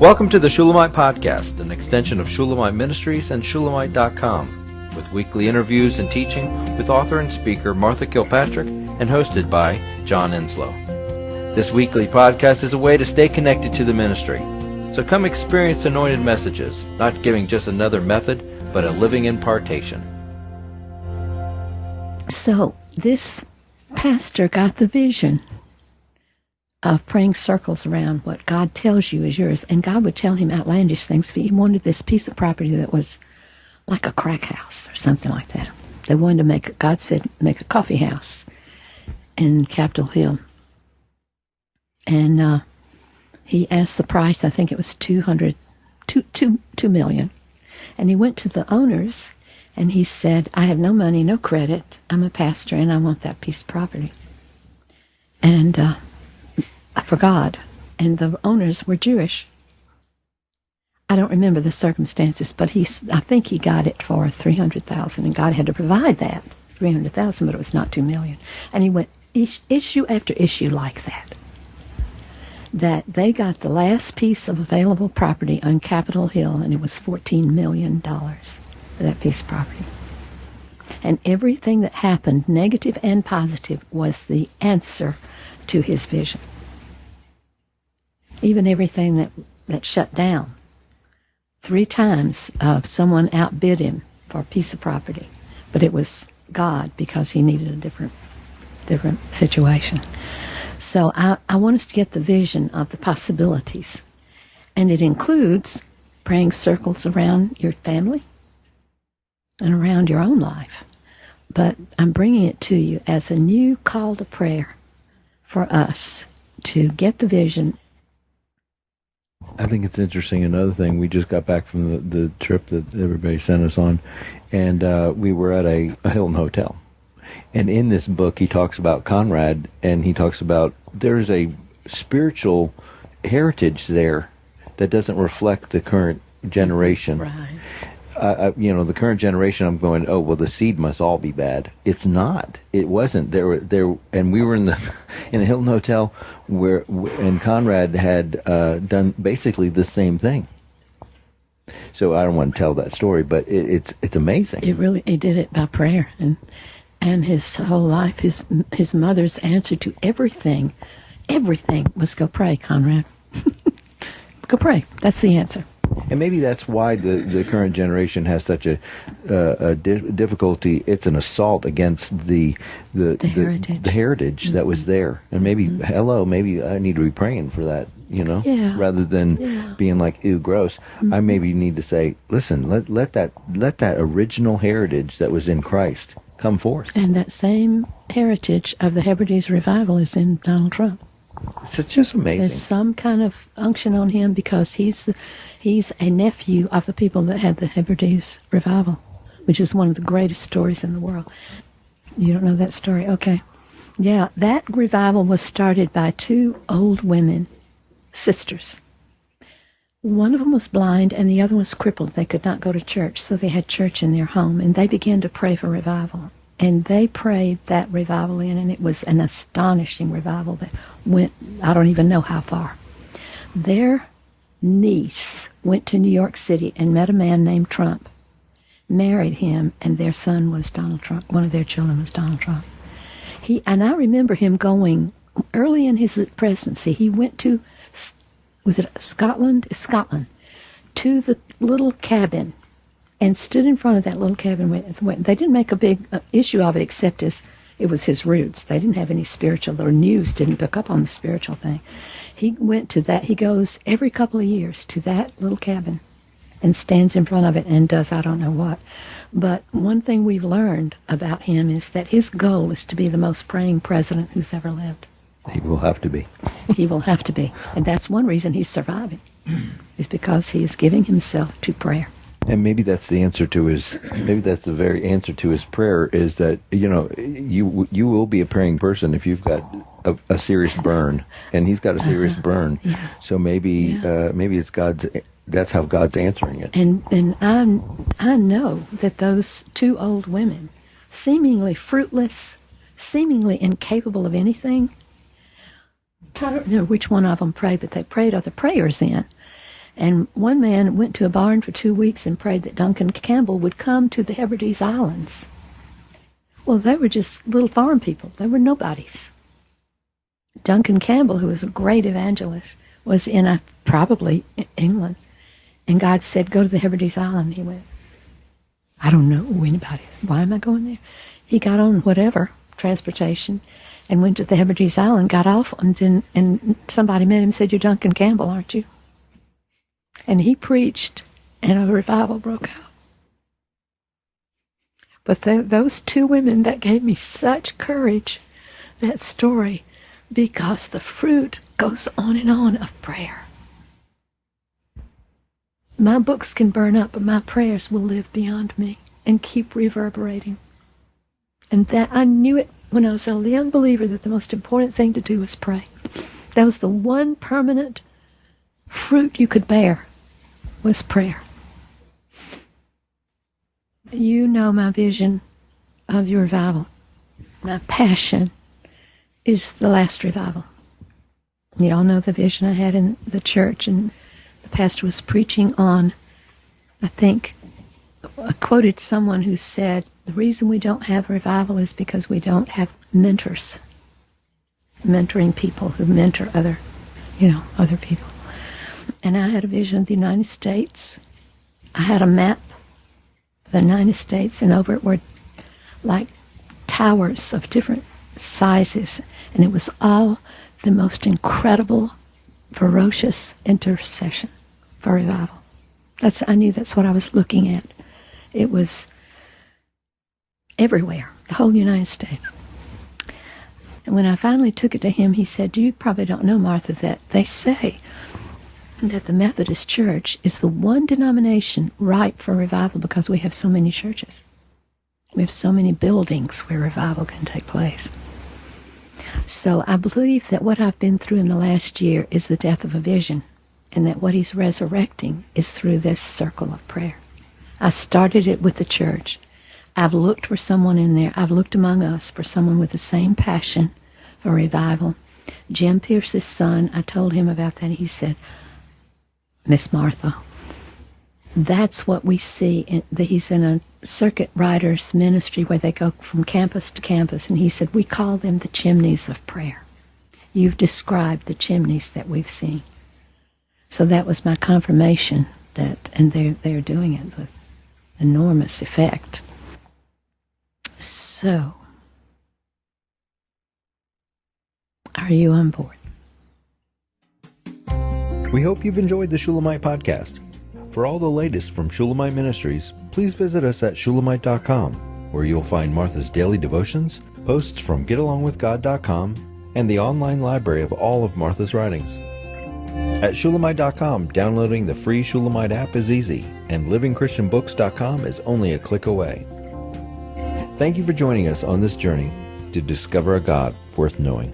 Welcome to the Shulamite Podcast, an extension of Shulamite Ministries and Shulamite.com, with weekly interviews and teaching with author and speaker Martha Kilpatrick and hosted by John Enslow. This weekly podcast is a way to stay connected to the ministry. So come experience anointed messages, not giving just another method, but a living impartation. So this pastor got the vision of praying circles around what God tells you is yours. And God would tell him outlandish things. He wanted this piece of property that was like a crack house or something like that. They wanted to make, God said, make a coffee house in Capitol Hill. And he asked the price, I think it was $2 million. And he went to the owners and he said, I have no money, no credit. I'm a pastor and I want that piece of property. And for God, and the owners were Jewish. I don't remember the circumstances, but I think he got it for $300,000, and God had to provide that $300,000, but it was not $2 million. And he went issue after issue like that. That they got the last piece of available property on Capitol Hill, and it was $14 million for that piece of property. And everything that happened, negative and positive, was the answer to his vision. Even everything that shut down. 3 times someone outbid him for a piece of property. But it was God, because he needed a different situation. So I want us to get the vision of the possibilities. And it includes praying circles around your family and around your own life. But I'm bringing it to you as a new call to prayer for us to get the vision. I think it's interesting. Another thing, we just got back from the trip that everybody sent us on, and we were at a Hilton hotel. And in this book, he talks about Conrad, and he talks about there's a spiritual heritage there that doesn't reflect the current generation. Right. The current generation, I'm going, oh, well, the seed must all be bad. It's not. It wasn't. There, and we were in a Hilton hotel and Conrad had done basically the same thing. So I don't want to tell that story, but it's amazing. He did it by prayer, and his whole life, his mother's answer to everything was go pray, Conrad. Go pray. That's the answer. And maybe that's why the current generation has such a difficulty. It's an assault against the heritage that was there. And maybe, maybe I need to be praying for that, rather than being like, ew, gross. I maybe need to say, listen, let that original heritage that was in Christ come forth. And that same heritage of the Hebrides revival is in Donald Trump. It's just amazing. There's some kind of unction on him because he's a nephew of the people that had the Hebrides revival, which is one of the greatest stories in the world. You don't know that story? Okay. Yeah, that revival was started by 2 old women, sisters. One of them was blind and the other was crippled. They could not go to church, so they had church in their home, and they began to pray for revival. And they prayed that revival in, and it was an astonishing revival that went, I don't even know how far. Their niece went to New York City and met a man named Trump, married him, and their son was Donald Trump. One of their children was Donald Trump. And I remember him going, early in his presidency, he went to, was it Scotland? Scotland, to the little cabin, and stood in front of that little cabin. They didn't make a big issue of it, except as it was his roots. They didn't have any spiritual, or news didn't pick up on the spiritual thing. He went to that. He goes every couple of years to that little cabin and stands in front of it and does I don't know what. But one thing we've learned about him is that his goal is to be the most praying president who's ever lived. He will have to be. He will have to be. And that's one reason he's surviving, is because he is giving himself to prayer. And maybe that's the answer to the very answer to his prayer, is that, you will be a praying person if you've got a serious burn, and he's got a serious burn. Yeah. So maybe it's that's how God's answering it. And I know that those 2 old women, seemingly fruitless, seemingly incapable of anything, I don't know which one of them prayed, but they prayed other prayers in. And one man went to a barn for 2 weeks and prayed that Duncan Campbell would come to the Hebrides Islands. Well, they were just little farm people. They were nobodies. Duncan Campbell, who was a great evangelist, was in probably England. And God said, go to the Hebrides Island. He went, I don't know anybody. Why am I going there? He got on whatever, transportation, and went to the Hebrides Island, got off, and somebody met him and said, you're Duncan Campbell, aren't you? And he preached, and a revival broke out. But those two women, that gave me such courage, that story, because the fruit goes on and on of prayer. My books can burn up, but my prayers will live beyond me and keep reverberating. And that I knew it when I was a young believer, that the most important thing to do was pray. That was the one permanent fruit you could bear, was prayer. You know my vision of your revival. My passion is the last revival. You all know the vision I had in the church, and the pastor was preaching on, I think, I quoted someone who said, the reason we don't have revival is because we don't have mentors, mentoring people who mentor other people. And I had a vision of the United States. I had a map of the United States, and over it were like towers of different sizes, and it was all the most incredible, ferocious intercession for revival. I knew that's what I was looking at. It was everywhere, the whole United States. And when I finally took it to him, he said, you probably don't know, Martha, that they say that the Methodist Church is the one denomination ripe for revival because we have so many churches. We have so many buildings where revival can take place. So I believe that what I've been through in the last year is the death of a vision, and that what he's resurrecting is through this circle of prayer. I started it with the church. I've looked for someone in there. I've looked among us for someone with the same passion for revival. Jim Pierce's son, I told him about that. He said, Miss Martha, that's what we see. He's in a circuit riders ministry where they go from campus to campus, and he said, we call them the chimneys of prayer. You've described the chimneys that we've seen. So that was my confirmation and they're doing it with enormous effect. So, are you on board? We hope you've enjoyed the Shulamite podcast. For all the latest from Shulamite Ministries, please visit us at shulamite.com, where you'll find Martha's daily devotions, posts from getalongwithgod.com, and the online library of all of Martha's writings. At shulamite.com, downloading the free Shulamite app is easy, and livingchristianbooks.com is only a click away. Thank you for joining us on this journey to discover a God worth knowing.